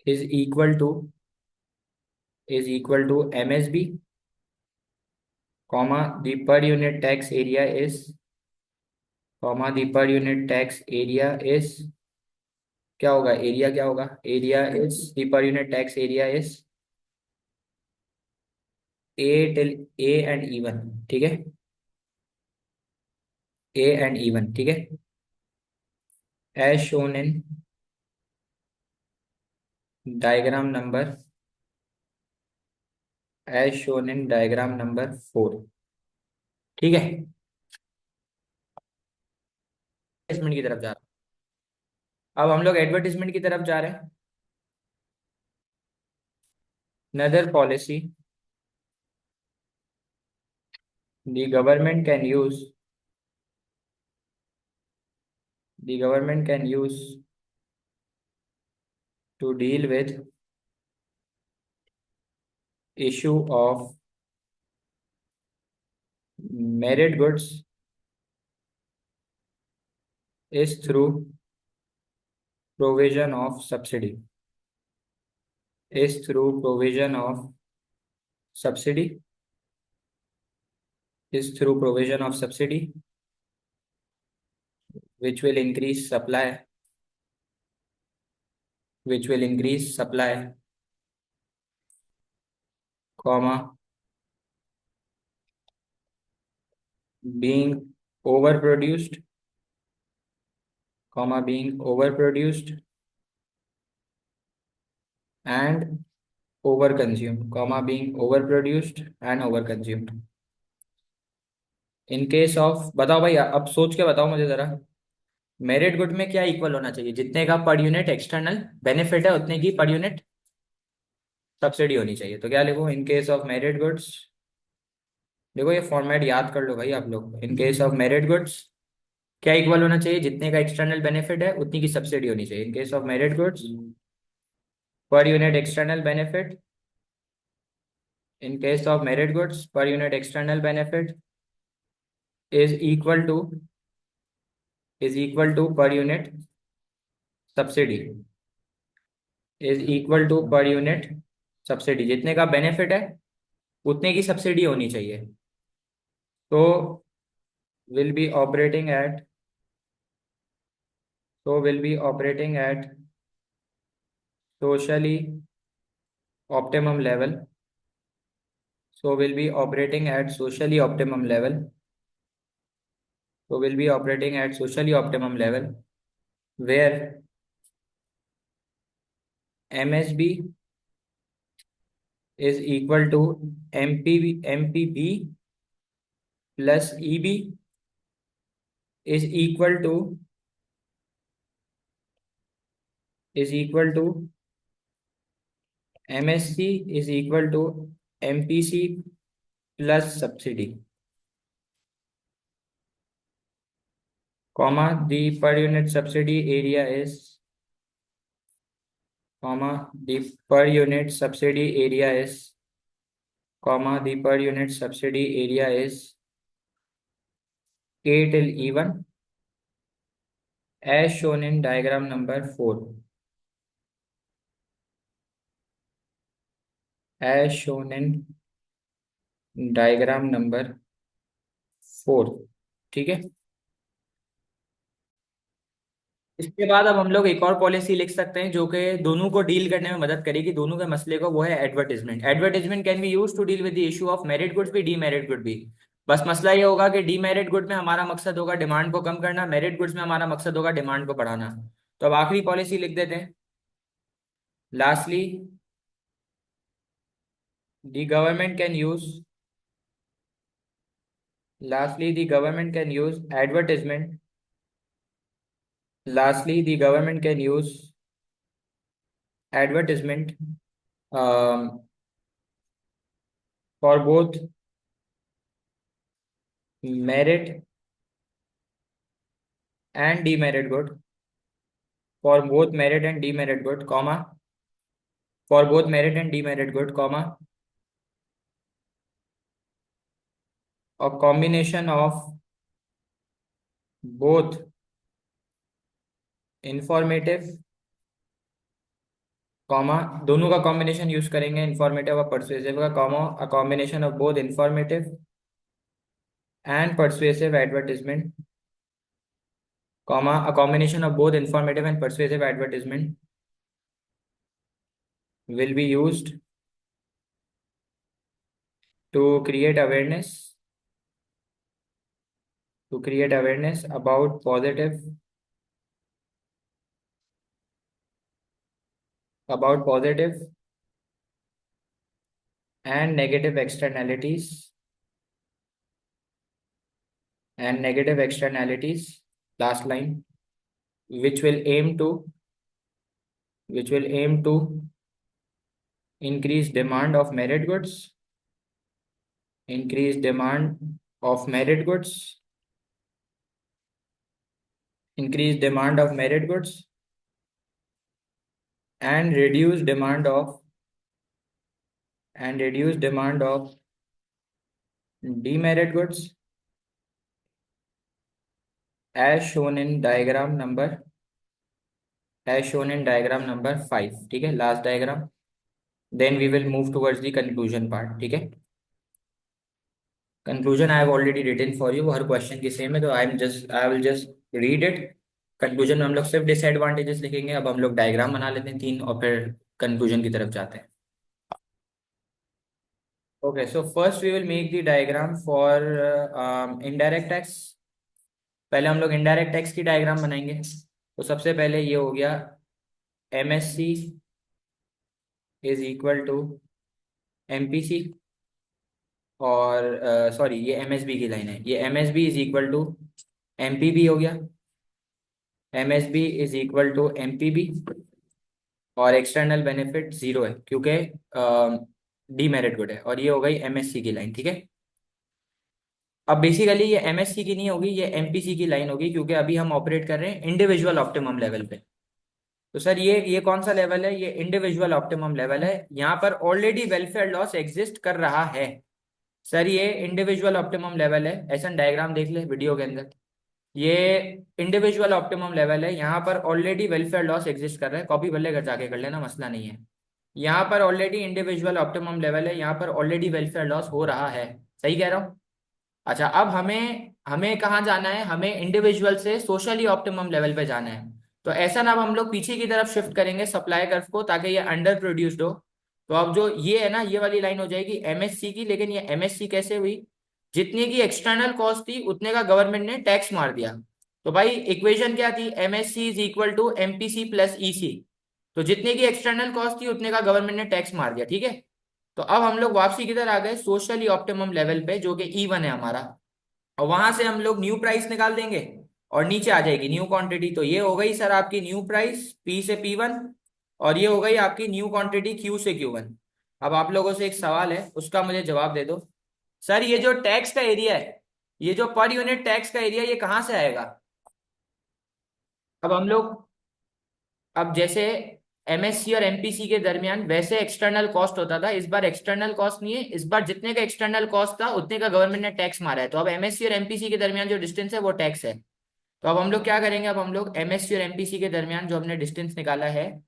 is equal to MSB, comma the per unit tax area is, comma the per unit tax area is, क्या होगा area, क्या होगा area is the per unit tax area is A till A and even. ठीक है, A and even. ठीक है, as shown in diagram number, as shown in diagram number 4. ठीक है, एडवर्टाइजमेंट की तरफ जा रहा हूं. अब हम लोग एडवर्टाइजमेंट की तरफ जा रहे हैं. Another policy the government can use, the government can use to deal with issue of merit goods is through provision of subsidy, is through provision of subsidy, is through provision of subsidy which will increase supply, which will increase supply, comma being overproduced, comma being overproduced and overconsumed, comma being overproduced and overconsumed. In case of, बताओ भाई, अब सोच के बताओ मुझे जरा, merit good में क्या इक्वल होना चाहिए, जितने का पर यूनिट एक्सटर्नल बेनिफिट है उतने की पर यूनिट सब्सिडी होनी चाहिए. तो क्या लिखो, इन केस ऑफ मेरिट गुड्स, देखो ये फॉर्मेट याद कर लो भाई आप लोग. इन केस ऑफ मेरिट गुड्स क्या इक्वल होना चाहिए, जितने का एक्सटर्नल बेनिफिट है उतनी की सब्सिडी होनी चाहिए. In case of merit goods per unit external benefit, in case of merit goods per unit external benefit is equal to per unit subsidy, is equal to per unit subsidy. जितने का benefit है उतने की subsidy होनी चाहिए. तो will be operating eight, so will be operating at socially optimum level, so will be operating at socially optimum level, so will be operating at socially optimum level where MSB is equal to MPB plus EB is equal to MSC is equal to MPC plus subsidy, comma the per unit subsidy area is, comma the per unit subsidy area is, comma the per unit subsidy area is K till E1 as shown in diagram number 4, as shown in diagram number 4. ठीक है, इसके बाद अब हम लोग एक और policy लिख सकते हैं जो कि दोनों को डील करने में मदद करेगी, दोनों के मसले को. वो है advertisement. Advertisement can be use to deal with the issue of merit goods भी, डीमेरिट गुड भी. बस मसला ये होगा कि डीमेरिट गुड में हमारा मकसद होगा डिमांड को कम करना, मेरिट गुड्स में हमारा मकसद होगा डिमांड को बढ़ाना. तो अब आखिरी पॉलिसी लिख देते हैं. Lastly the government can use, lastly the government can use advertisement, lastly the government can use advertisement, um, for both merit and demerit good, for both merit and demerit good, comma, for both merit and demerit good, comma, a combination of both informative, comma, दोनों का combination use करेंगे, informative और persuasive का, comma, a combination of both informative and persuasive advertisement, comma, a combination of both informative and persuasive advertisement will be used to create awareness, to create awareness about positive and negative externalities, last line, which will aim to increase demand of merit goods, increase demand of merit goods, increase demand of merit goods, and reduce demand of demerit goods, as shown in diagram number 5. ठीक है, last diagram, then we will move towards the conclusion part. ठीक है, conclusion I have already written for you, हर question की same है, तो I will just read it. Conclusion में हम लोग सिर्फ डिसएडवांटेजेस लिखेंगे। अब हम लोग डायग्राम बना लेते हैं 3 और फिर कंक्लूजन की तरफ जाते हैं। Okay, so first we will make the diagram for indirect tax. पहले हम लोग इनडायरेक्ट टैक्स की डायग्राम बनाएंगे। तो सबसे पहले ये हो गया, MSC is equal to MPC, और सॉरी ये MSB की लाइन है, ये MSB is equal to MPB हो गया, MSB is equal to MPB, और एक्सटर्नल बेनिफिट 0 है क्योंकि डीमेरिट गुड है, और ये हो गई MSC की लाइन। ठीक है, अब बेसिकली ये MSC की नहीं होगी, ये MPC की लाइन होगी, क्योंकि अभी हम ऑपरेट कर रहे हैं इंडिविजुअल ऑप्टिमम लेवल पे। तो सर ये कौन सा लेवल है? ये इंडिविजुअल ऑप्टिमम लेवल है। यहाँ पर ऑलरेडी वेलफेयर लॉस एग्जिस्ट कर रहा है। सर ये इंडिविजुअल ऑप्टिमम लेवल है, ऐसा डायग्राम देख ले वीडियो के अंदर, ये इंडिविजुअल ऑप्टिमम लेवल है। यहाँ पर ऑलरेडी वेलफेयर लॉस एग्जिस्ट कर रहा है, कॉपी भले घर जाके कर लेना, मसला नहीं है। यहाँ पर ऑलरेडी इंडिविजुअल ऑप्टिमम लेवल है, यहाँ पर ऑलरेडी वेलफेयर लॉस हो रहा है। सही कह रहा हूँ? अच्छा, अब हमें हमें कहाँ जाना है? हमें इंडिविजुअल से सोशली ऑप्टिमम लेवल पे जाना है। तो ऐसा ना, अब हम लोग पीछे की तरफ शिफ्ट करेंगे सप्लाई कर्व को, ताकि ये अंडर प्रोड्यूस्ड हो। तो अब जो ये है ना, ये वाली लाइन हो जाएगी MSC की। लेकिन ये MSC कैसे हुई? जितने की एक्सटर्नल कॉस्ट थी उतने का गवर्नमेंट ने टैक्स मार दिया। तो भाई इक्वेशन क्या थी? MSC is equal to MPC plus EC। तो जितने की एक्सटर्नल कॉस्ट थी उतने का गवर्नमेंट ने टैक्स मार दिया। ठीक है, तो अब हम लोग वापसी किधर आ गए? सोशली ऑप्टिमम लेवल पे, जो कि E1 है हमारा। और वहां से हम लोग न्यू प्राइस निकाल देंगे, और नीचे आ जाएगी न्यू क्वांटिटी। तो ये हो गई सर आपकी न्यू प्राइस P से P1, और ये हो गई आपकी न्यू क्वांटिटी Q से Q1। अब आप लोगों से एक सवाल है, उसका मुझे जवाब दे दो। सर ये जो टैक्स का एरिया है, ये जो पर यूनिट टैक्स का एरिया, ये कहाँ से आएगा? अब हम लोग, अब जैसे MSC और MPC के दरमियान वैसे एक्सटर्नल कॉस्ट होता था, इस बार एक्सटर्नल कॉस्ट नहीं है, इस बार जितने का एक्सटर्नल कॉस्ट था उतने का गवर्नमेंट ने टैक्स मारा है। तो अब MSC और MPC के दरमियान जो डिस्टेंस है वो टैक्स है। तो अब हम लोग क्या करेंगे? अब हम लोग MSC और MPC के दरमियान जो हमने डिस्टेंस निकाला है,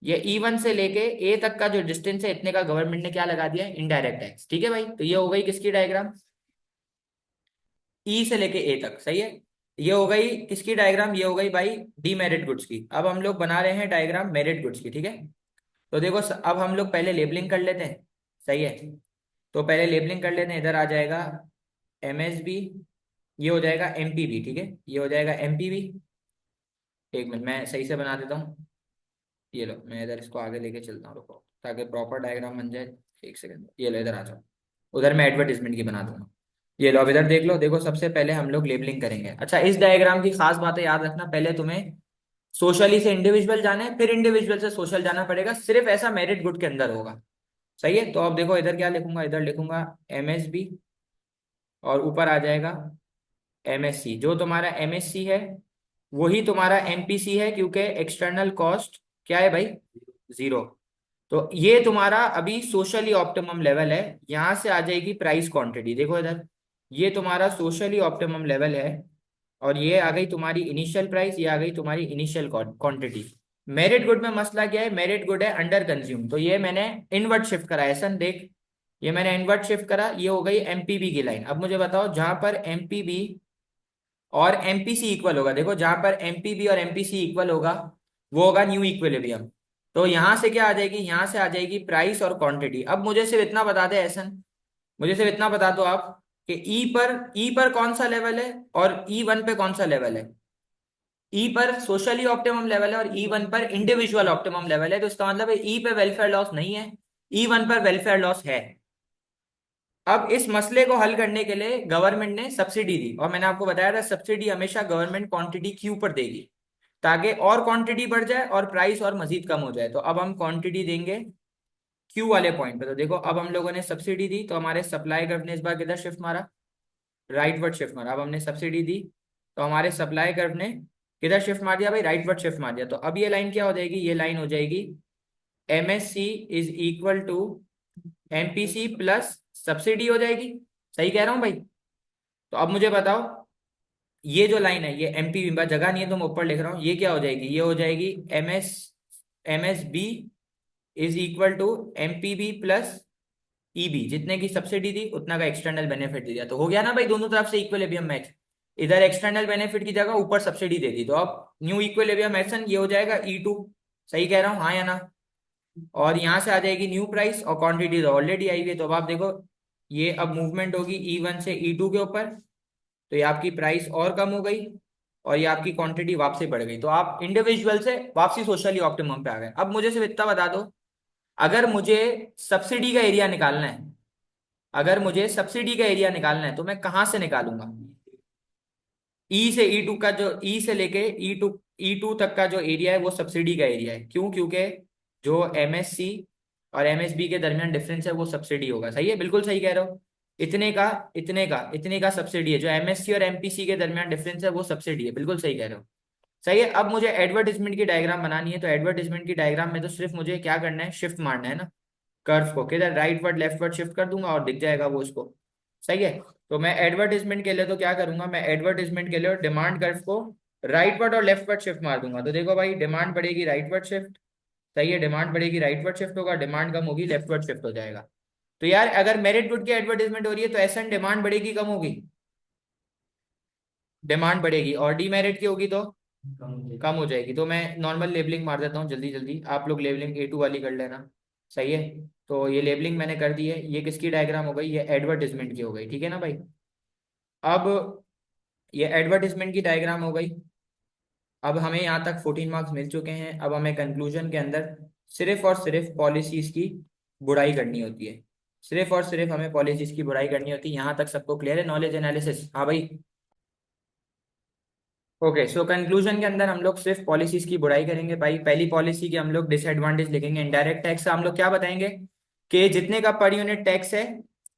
ये E1 से लेके A तक का जो डिस्टेंस है, इतने का गवर्नमेंट ने क्या लगा दिया? Indirect tax. ठीक है भाई, तो ये हो गई किसकी डायग्राम? E से लेके A तक। सही है, ये हो गई किसकी डायग्राम? ये हो गई भाई डीमेरिट गुड्स की। अब हम लोग बना रहे हैं डायग्राम मेरिट गुड्स की। ठीक है, तो देखो अब हम लोग पहले लेबलिंग कर लेते हैं। सही है, तो पहले लेबलिंग कर लेते हैं। इधर आ जाएगा MSB, ये हो जाएगा MPB। ठीक है, ये हो जाएगा MPB। एक मिनट मैं सही से बना देता हूँ। ये लो, मैं इधर इसको आगे लेके चलता हूँ, रुको, ताकि प्रॉपर डायग्राम बन जाए। एक सेकंड, ये लो इधर आ जाओ। उधर मैं एडवर्टीजमेंट की बना दूंगा। ये लो, अब इधर देख लो। देखो सबसे पहले हम लोग लेबलिंग करेंगे। अच्छा, इस डायग्राम की खास बातें याद रखना। पहले तुम्हें सोशली से इंडिविजुअल जाना है, फिर इंडिविजुअल से सोशल जाना पड़ेगा। सिर्फ ऐसा मेरिट गुड के अंदर होगा। सही है। तो अब देखो इधर क्या लिखूंगा, इधर लिखूंगा MSB और ऊपर आ जाएगा MSC। जो तुम्हारा MSC है वही तुम्हारा MPC है, क्योंकि एक्सटर्नल कॉस्ट क्या है भाई, जीरो। तो ये तुम्हारा अभी सोशली ऑप्टिमम लेवल है। यहां से आ जाएगी प्राइस क्वांटिटी, देखो इधर, ये तुम्हारा सोशली ऑप्टिमम लेवल है। और ये आ गई तुम्हारी इनिशियल प्राइस, ये आ गई तुम्हारी इनिशियल क्वांटिटी। मेरिट गुड में मसला क्या है, मेरिट गुड है अंडर कंज्यूम, तो ये मैंने इनवर्ट शिफ्ट करा है। ऐसा देख, ये मैंने इनवर्ट शिफ्ट करा, ये हो गई MPB की लाइन। अब मुझे बताओ जहां पर MPB और MPC इक्वल होगा, देखो जहां पर MPB और MPC इक्वल होगा वो होगा न्यू इक्विलिब्रियम। तो यहां से क्या आ जाएगी, यहां से आ जाएगी प्राइस और क्वांटिटी। अब मुझे सिर्फ इतना बता दे ऐसन, मुझे सिर्फ इतना बता दो आप कि ई पर कौन सा लेवल है और E1 पे कौन सा लेवल है। ई पर सोशली ऑप्टिमम लेवल है और E1 पर इंडिविजुअल ऑप्टिमम लेवल है। तो इसका मतलब है ई पे वेलफेयर लॉस नहीं है, E1 पर वेलफेयर लॉस है। अब इस मसले को हल करने के लिए गवर्नमेंट ने सब्सिडी दी, और मैंने आपको बताया था सब्सिडी हमेशा गवर्नमेंट क्वांटिटी क्यू पर देगी, ताकि और क्वांटिटी बढ़ जाए और प्राइस और मजीद कम हो जाए। तो अब हम क्वांटिटी देंगे क्यू वाले पॉइंट पे। तो देखो अब हम लोगों ने सब्सिडी दी, तो हमारे सप्लाई कर्व ने इस बार किधर शिफ्ट मारा, राइट वर्ड शिफ्ट मारा। अब हमने सब्सिडी दी तो हमारे सप्लाई कर्व ने किधर शिफ्ट मार दिया भाई, राइट वर्ड शिफ्ट मार दिया। तो अब ये लाइन क्या हो जाएगी, ये लाइन हो जाएगी MSC is equal to MPC plus subsidy हो जाएगी। सही कह रहा हूँ भाई। तो अब मुझे बताओ, ये जो लाइन है ये MPB, जगह नहीं है तो मैं ऊपर लिख रहा हूँ, ये क्या हो जाएगी, ये हो जाएगी MSB is equal to MPB plus EB। जितने की सब्सिडी दी उतना का एक्सटर्नल बेनिफिट दिया, तो हो गया ना भाई, दोनों तरफ से इक्विलिब्रियम मैच। इधर एक्सटर्नल बेनिफिट की जगह ऊपर सब्सिडी दे दी, तो अब न्यू इक्विलिब्रियम एक्शन ये हो जाएगा E2। सही कह रहा हूँ हाँ या ना। और यहाँ से आ जाएगी न्यू प्राइस और क्वांटिटी ऑलरेडी आई हुई है। तो अब आप देखो, ये अब मूवमेंट होगी E1 से E2 के ऊपर, तो ये आपकी प्राइस और कम हो गई और ये आपकी क्वांटिटी वापसी बढ़ गई। तो आप इंडिविजुअल से वापसी सोशली ऑप्टिमम पे आ गए। अब मुझे सिर्फ इतना बता दो, अगर मुझे सब्सिडी का एरिया निकालना है, अगर मुझे सब्सिडी का एरिया निकालना है तो मैं कहाँ से निकालूंगा। ई से E2 का जो, ई से लेके ई टू तक का जो एरिया है वो सब्सिडी का एरिया है। क्यों, क्योंकि जो MSC और MSB के दरमियान डिफरेंस है वो सब्सिडी होगा। सही है, बिल्कुल सही कह रहे हो। इतने का सब्सिडी है, जो MSC और MPC के दरमियान डिफरेंस है वो सब्सिडी है, बिल्कुल सही कह रहे हो। सही है। अब मुझे एडवर्टीजमेंट की डायग्राम बनानी है, तो एडवर्टीजमेंट की डायग्राम में तो सिर्फ मुझे क्या करना है, शिफ्ट मारना है ना कर्व को, किधर right word left word shift कर दूंगा और दिख जाएगा वो उसको। सही है। तो मैं एडवर्टीजमेंट के लिए तो क्या करूंगा, मैं एडवर्टीजमेंट के लिए डिमांड कर्व को राइट वर्ड और लेफ्ट वर्ड शिफ्ट मार दूंगा। तो देखो भाई, डिमांड बढ़ेगी राइट वर्ड शिफ्ट। सही है, डिमांड बढ़ेगी राइट वर्ड शिफ्ट होगा, डिमांड कम होगी लेफ्ट वर्ड शिफ्ट हो जाएगा। तो यार अगर मेरिट गुड की एडवर्टीजमेंट हो रही है तो एस एन डिमांड बढ़ेगी कम होगी, डिमांड बढ़ेगी, और डीमेरिट की होगी तो कम हो जाएगी। तो मैं नॉर्मल लेबलिंग मार देता हूँ जल्दी जल्दी, आप लोग लेबलिंग A2 वाली कर लेना। सही है। तो ये लेबलिंग मैंने कर दी है। ये किसकी डायग्राम हो गई, ये एडवर्टीजमेंट की हो गई, ठीक है ना भाई। अब ये एडवर्टीजमेंट की डायग्राम हो गई। अब हमें यहाँ तक 14 मार्क्स मिल चुके हैं। अब हमें कंक्लूजन के अंदर सिर्फ और सिर्फ पॉलिसीज की बुराई करनी होती है। सिर्फ और सिर्फ हमें पॉलिसीज की बुराई करनी होती है। यहाँ तक सबको क्लियर है, नॉलेज एनालिसिस, हाँ भाई। ओके, सो कंक्लूजन के अंदर हम लोग सिर्फ पॉलिसीज की बुराई करेंगे भाई। पहली पॉलिसी की हम लोग डिसएडवांटेज लिखेंगे, इनडायरेक्ट टैक्स से हम लोग क्या बताएंगे कि जितने का पर यूनिट टैक्स है,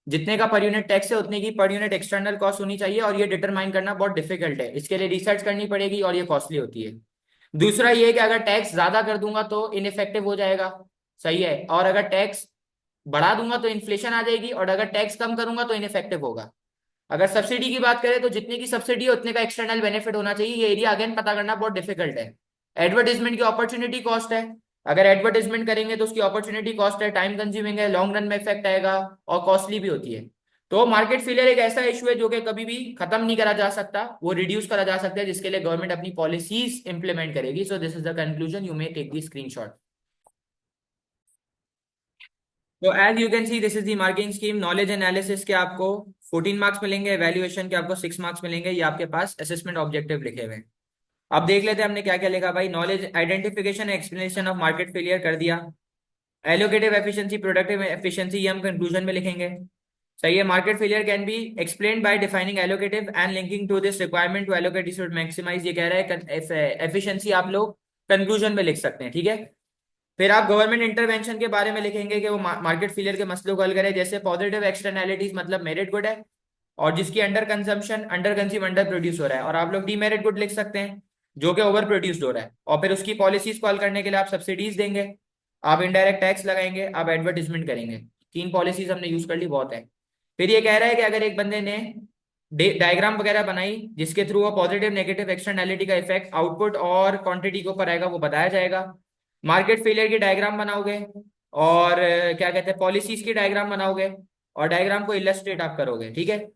जितने का पर यूनिट टैक्स है उतने की पर यूनिट एक्सटर्नल कॉस्ट होनी चाहिए, और ये डिटरमाइन करना बहुत डिफिकल्ट है, इसके लिए रिसर्च करनी पड़ेगी और ये कॉस्टली होती है। दूसरा ये है कि अगर टैक्स ज्यादा कर दूंगा तो इनइफेक्टिव हो जाएगा। सही है। और अगर टैक्स बढ़ा दूंगा तो इन्फ्लेशन आ जाएगी, और अगर टैक्स कम करूंगा तो इनइफेक्टिव होगा। अगर सब्सिडी की बात करें तो जितने की सब्सिडी है उतने का एक्सटर्नल बेनिफिट होना चाहिए। ये एरिया अगेन पता करना बहुत डिफिकल्ट है। एडवर्टीजमेंट की अपॉर्चुनिटी कॉस्ट है, अगर एडवर्टीजमेंट करेंगे तो उसकी अपॉर्चुनिटी कॉस्ट है, टाइम कंज्यूमिंग है, लॉन्ग रन में इफेक्ट आएगा और कॉस्टली भी होती है। तो मार्केट फेलियर एक ऐसा इशू है जो कि कभी भी खत्म नहीं करा जा सकता, वो रिड्यूस करा जा सकता है, जिसके लिए गवर्नमेंट अपनी पॉलिसीज इंप्लीमेंट करेगी। So this is the conclusion, you may take the screenshot. तो as you can see this is the marking scheme. Knowledge analysis के आपको 14 मार्क्स मिलेंगे, एवेल्युएशन के आपको 6 मार्क्स मिलेंगे। ये आपके पास असेसमेंट ऑब्जेक्टिव लिखे हुए हैं। अब देख लेते हैं हमने क्या क्या लिखा भाई। Knowledge identification explanation of market failure कर दिया। एलोकेटिव एफिशिएंसी, प्रोडक्टिव एफिशिएंसी, ये हम कंक्लूजन में लिखेंगे। सही है। Market failure can be explained by defining allocative and linking to this requirement to allocate it maximize, ये कह रहा है एफिशिएंसी आप लोग कंक्लूजन में लिख सकते हैं, ठीक है। फिर आप गवर्नमेंट इंटरवेंशन के बारे में लिखेंगे कि वो मार्केट फेलियर के मसलों को हल करे, जैसे पॉजिटिव एक्सटर्नैलिटीज मतलब मेरिट गुड है, और जिसकी under consumption, under consume, under produce हो रहा है, और आप लोग डीमेरिट गुड लिख सकते हैं जो कि ओवर प्रोड्यूस्ड हो रहा है। और फिर उसकी पॉलिसीज को हल करने के लिए आप सब्सिडीज देंगे, आप इनडायरेक्ट टैक्स लगाएंगे, आप एडवर्टीजमेंट करेंगे। 3 पॉलिसीज हमने यूज कर ली, बहुत है। फिर ये कह रहा है कि अगर एक बंदे ने डायग्राम वगैरह बनाई जिसके थ्रू वो पॉजिटिव नेगेटिव एक्सटर्नैलिटी का इफेक्ट आउटपुट और क्वांटिटी के ऊपर आएगा, वो बताया जाएगा। मार्केट फेलियर की डायग्राम बनाओगे, और क्या कहते हैं, पॉलिसीज की डायग्राम बनाओगे, और डायग्राम को इलस्ट्रेट आप करोगे, ठीक है।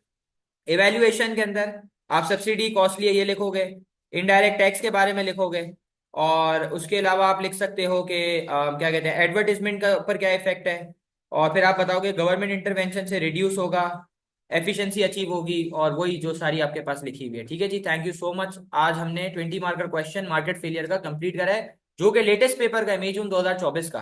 इवेल्युएशन के अंदर आप सब्सिडी कॉस्टली है ये लिखोगे, इनडायरेक्ट टैक्स के बारे में लिखोगे, और उसके अलावा आप लिख सकते हो कि क्या कहते हैं, एडवर्टीजमेंट का ऊपर क्या इफेक्ट है, और फिर आप बताओगे गवर्नमेंट इंटरवेंशन से रिड्यूस होगा, एफिशिएंसी अचीव होगी, और वही जो सारी आपके पास लिखी हुई है। ठीक है जी, थैंक यू सो मच। आज हमने 20 मार्क का क्वेश्चन मार्केट फेलियर का कंप्लीट करा है, जो कि लेटेस्ट पेपर का है, मई जून 2024 का।